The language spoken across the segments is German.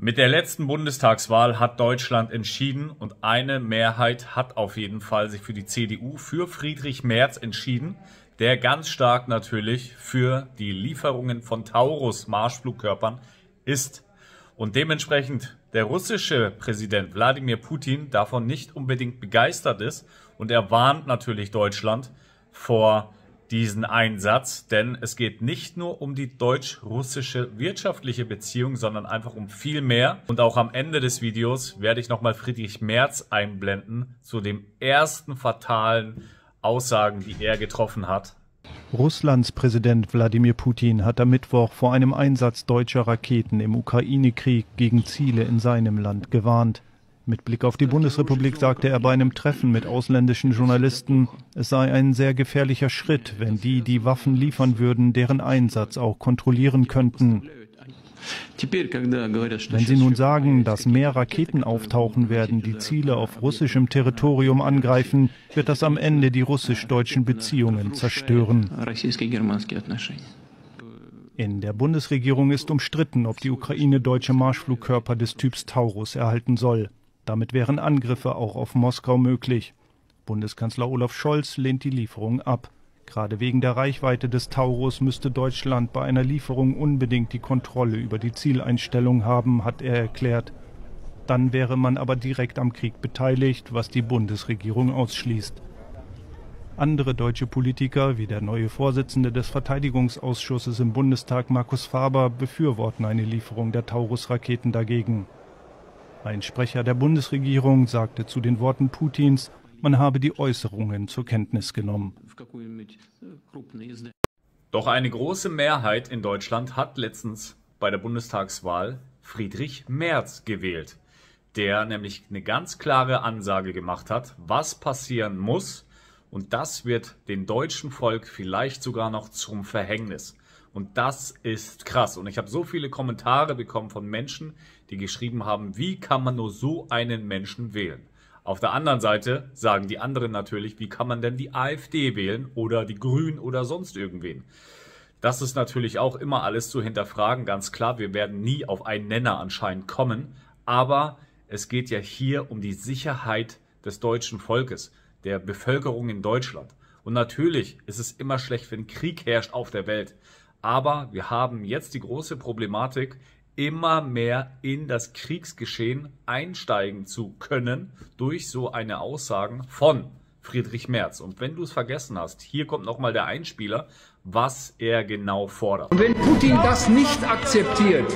Mit der letzten Bundestagswahl hat Deutschland entschieden und eine Mehrheit hat auf jeden Fall sich für die CDU, für Friedrich Merz entschieden, der ganz stark natürlich für die Lieferungen von Taurus-Marschflugkörpern ist. Und dementsprechend der russische Präsident Wladimir Putin davon nicht unbedingt begeistert ist und er warnt natürlich Deutschland vor diesen Einsatz, denn es geht nicht nur um die deutsch-russische wirtschaftliche Beziehung, sondern einfach um viel mehr. Und auch am Ende des Videos werde ich nochmal Friedrich Merz einblenden zu den ersten fatalen Aussagen, die er getroffen hat. Russlands Präsident Wladimir Putin hat am Mittwoch vor einem Einsatz deutscher Raketen im Ukraine-Krieg gegen Ziele in seinem Land gewarnt. Mit Blick auf die Bundesrepublik sagte er bei einem Treffen mit ausländischen Journalisten, es sei ein sehr gefährlicher Schritt, wenn die Waffen liefern würden, deren Einsatz auch kontrollieren könnten. Wenn Sie nun sagen, dass mehr Raketen auftauchen werden, die Ziele auf russischem Territorium angreifen, wird das am Ende die russisch-deutschen Beziehungen zerstören. In der Bundesregierung ist umstritten, ob die Ukraine deutsche Marschflugkörper des Typs Taurus erhalten soll. Damit wären Angriffe auch auf Moskau möglich. Bundeskanzler Olaf Scholz lehnt die Lieferung ab. Gerade wegen der Reichweite des Taurus müsste Deutschland bei einer Lieferung unbedingt die Kontrolle über die Zieleinstellung haben, hat er erklärt. Dann wäre man aber direkt am Krieg beteiligt, was die Bundesregierung ausschließt. Andere deutsche Politiker, wie der neue Vorsitzende des Verteidigungsausschusses im Bundestag Markus Faber, befürworten eine Lieferung der Taurus-Raketen dagegen. Ein Sprecher der Bundesregierung sagte zu den Worten Putins, man habe die Äußerungen zur Kenntnis genommen. Doch eine große Mehrheit in Deutschland hat letztens bei der Bundestagswahl Friedrich Merz gewählt, der nämlich eine ganz klare Ansage gemacht hat, was passieren muss. Und das wird dem deutschen Volk vielleicht sogar noch zum Verhängnis. Und das ist krass. Und ich habe so viele Kommentare bekommen von Menschen, die geschrieben haben, wie kann man nur so einen Menschen wählen? Auf der anderen Seite sagen die anderen natürlich, wie kann man denn die AfD wählen oder die Grünen oder sonst irgendwen? Das ist natürlich auch immer alles zu hinterfragen. Ganz klar, wir werden nie auf einen Nenner anscheinend kommen. Aber es geht ja hier um die Sicherheit des deutschen Volkes, der Bevölkerung in Deutschland. Und natürlich ist es immer schlecht, wenn Krieg herrscht auf der Welt. Aber wir haben jetzt die große Problematik, immer mehr in das Kriegsgeschehen einsteigen zu können durch so eine Aussagen von Friedrich Merz. Und wenn du es vergessen hast, hier kommt nochmal der Einspieler, was er genau fordert. Und wenn Putin das nicht akzeptiert,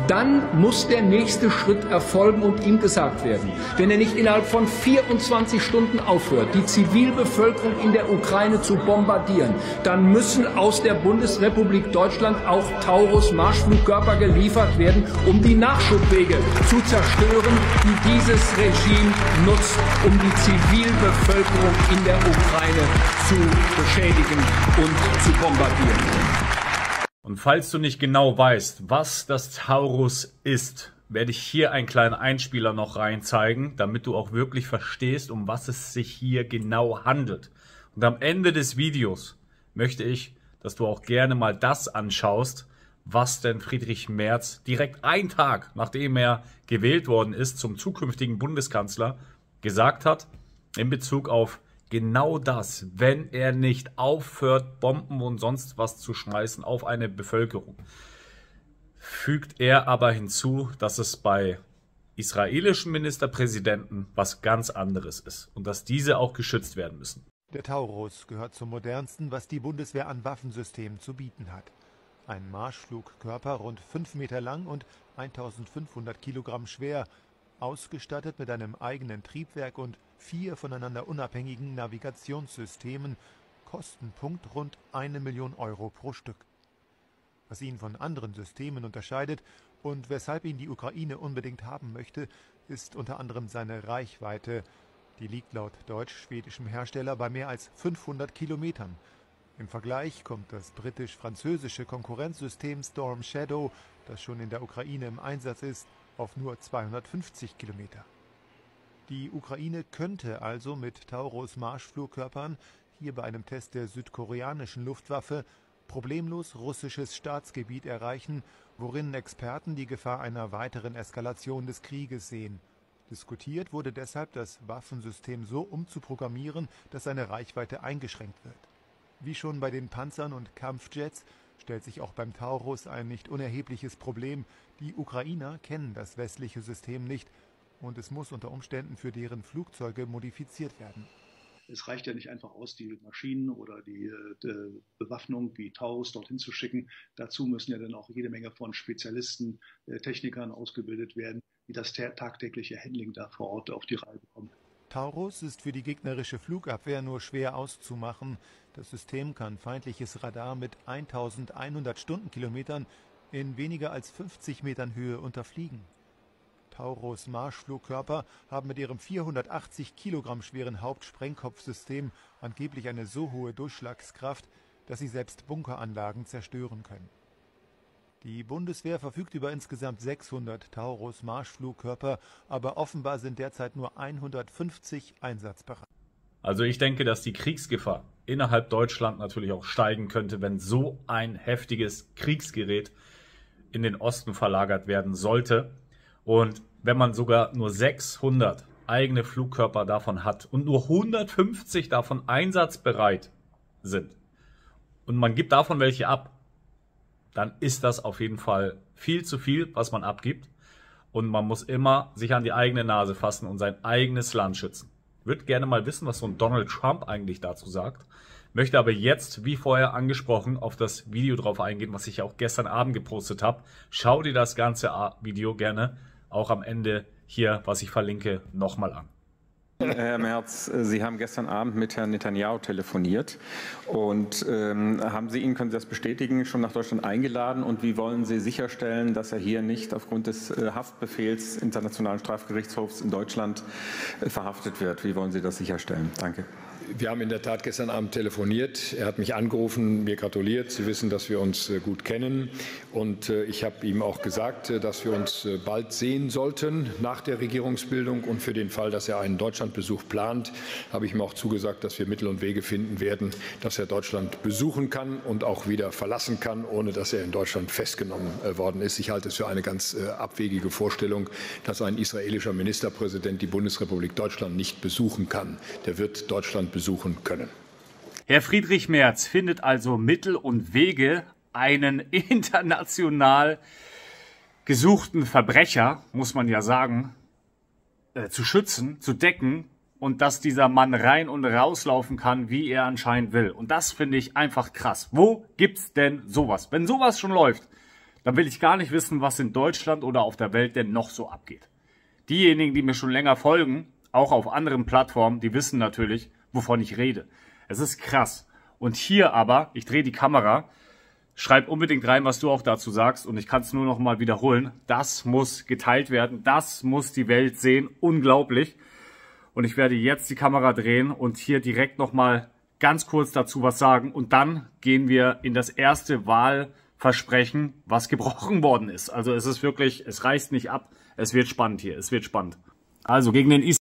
dann muss der nächste Schritt erfolgen und ihm gesagt werden. Wenn er nicht innerhalb von 24 Stunden aufhört, die Zivilbevölkerung in der Ukraine zu bombardieren, dann müssen aus der Bundesrepublik Deutschland auch Taurus-Marschflugkörper geliefert werden, um die Nachschubwege zu zerstören, die dieses Regime nutzt, um die Zivilbevölkerung in der Ukraine zu beschädigen und zu bombardieren. Und falls du nicht genau weißt, was das Taurus ist, werde ich hier einen kleinen Einspieler noch rein zeigen, damit du auch wirklich verstehst, um was es sich hier genau handelt. Und am Ende des Videos möchte ich, dass du auch gerne mal das anschaust, was denn Friedrich Merz direkt einen Tag, nachdem er gewählt worden ist, zum zukünftigen Bundeskanzler gesagt hat, in Bezug auf genau das, wenn er nicht aufhört, Bomben und sonst was zu schmeißen auf eine Bevölkerung. Fügt er aber hinzu, dass es bei israelischen Ministerpräsidenten was ganz anderes ist und dass diese auch geschützt werden müssen. Der Taurus gehört zum modernsten, was die Bundeswehr an Waffensystemen zu bieten hat. Ein Marschflugkörper rund 5 Meter lang und 1500 Kilogramm schwer, ausgestattet mit einem eigenen Triebwerk und 4 voneinander unabhängigen Navigationssystemen, Kostenpunkt rund 1 Million Euro pro Stück. Was ihn von anderen Systemen unterscheidet und weshalb ihn die Ukraine unbedingt haben möchte, ist unter anderem seine Reichweite. Die liegt laut deutsch-schwedischem Hersteller bei mehr als 500 Kilometern. Im Vergleich kommt das britisch-französische Konkurrenzsystem Storm Shadow, das schon in der Ukraine im Einsatz ist, auf nur 250 Kilometer. Die Ukraine könnte also mit Taurus-Marschflugkörpern hier bei einem Test der südkoreanischen Luftwaffe problemlos russisches Staatsgebiet erreichen worin Experten die Gefahr einer weiteren Eskalation des Krieges sehen. Diskutiert wurde deshalb, das Waffensystem so umzuprogrammieren, dass seine Reichweite eingeschränkt wird. Wie schon bei den Panzern und Kampfjets stellt sich auch beim Taurus ein nicht unerhebliches Problem. Die Ukrainer kennen das westliche System nicht und es muss unter Umständen für deren Flugzeuge modifiziert werden. Es reicht ja nicht einfach aus, die Maschinen oder die Bewaffnung wie Taurus dorthin zu schicken. Dazu müssen ja dann auch jede Menge von Spezialisten, Technikern ausgebildet werden, die das tagtägliche Handling da vor Ort auf die Reihe bekommen. Taurus ist für die gegnerische Flugabwehr nur schwer auszumachen. Das System kann feindliches Radar mit 1100 Stundenkilometern in weniger als 50 Metern Höhe unterfliegen. Taurus Marschflugkörper haben mit ihrem 480 Kilogramm schweren Hauptsprengkopfsystem angeblich eine so hohe Durchschlagskraft, dass sie selbst Bunkeranlagen zerstören können. Die Bundeswehr verfügt über insgesamt 600 Taurus Marschflugkörper, aber offenbar sind derzeit nur 150 einsatzbereit. Also ich denke, dass die Kriegsgefahr innerhalb Deutschland natürlich auch steigen könnte, wenn so ein heftiges Kriegsgerät in den Osten verlagert werden sollte. Und wenn man sogar nur 600 eigene Flugkörper davon hat und nur 150 davon einsatzbereit sind und man gibt davon welche ab, dann ist das auf jeden Fall viel zu viel, was man abgibt. Und man muss immer sich an die eigene Nase fassen und sein eigenes Land schützen. Ich würde gerne mal wissen, was so ein Donald Trump eigentlich dazu sagt. Möchte aber jetzt, wie vorher angesprochen, auf das Video drauf eingehen, was ich auch gestern Abend gepostet habe. Schau dir das ganze Video gerne auch am Ende hier, was ich verlinke, nochmal an. Herr Merz, Sie haben gestern Abend mit Herrn Netanyahu telefoniert und können Sie das bestätigen, schon nach Deutschland eingeladen, und wie wollen Sie sicherstellen, dass er hier nicht aufgrund des Haftbefehls Internationalen Strafgerichtshofs in Deutschland verhaftet wird? Wie wollen Sie das sicherstellen? Danke. Wir haben in der Tat gestern Abend telefoniert. Er hat mich angerufen, mir gratuliert. Sie wissen, dass wir uns gut kennen. Und ich habe ihm auch gesagt, dass wir uns bald sehen sollten nach der Regierungsbildung. Und für den Fall, dass er einen Deutschlandbesuch plant, habe ich ihm auch zugesagt, dass wir Mittel und Wege finden werden, dass er Deutschland besuchen kann und auch wieder verlassen kann, ohne dass er in Deutschland festgenommen worden ist. Ich halte es für eine ganz abwegige Vorstellung, dass ein israelischer Ministerpräsident die Bundesrepublik Deutschland nicht besuchen kann. Der wird Deutschland besuchen können. Herr Friedrich Merz findet also Mittel und Wege, einen international gesuchten Verbrecher, muss man ja sagen, zu schützen, zu decken, und dass dieser Mann rein und rauslaufen kann, wie er anscheinend will. Und das finde ich einfach krass. Wo gibt's denn sowas? Wenn sowas schon läuft, dann will ich gar nicht wissen, was in Deutschland oder auf der Welt denn noch so abgeht. Diejenigen, die mir schon länger folgen, auch auf anderen Plattformen, die wissen natürlich, wovon ich rede. Es ist krass. Und hier aber, ich drehe die Kamera, schreib unbedingt rein, was du auch dazu sagst, und ich kann es nur noch mal wiederholen. Das muss geteilt werden, das muss die Welt sehen. Unglaublich. Und ich werde jetzt die Kamera drehen und hier direkt noch mal ganz kurz dazu was sagen. Und dann gehen wir in das erste Wahlversprechen, was gebrochen worden ist. Also es ist wirklich, es reißt nicht ab. Es wird spannend hier, es wird spannend. Also gegen den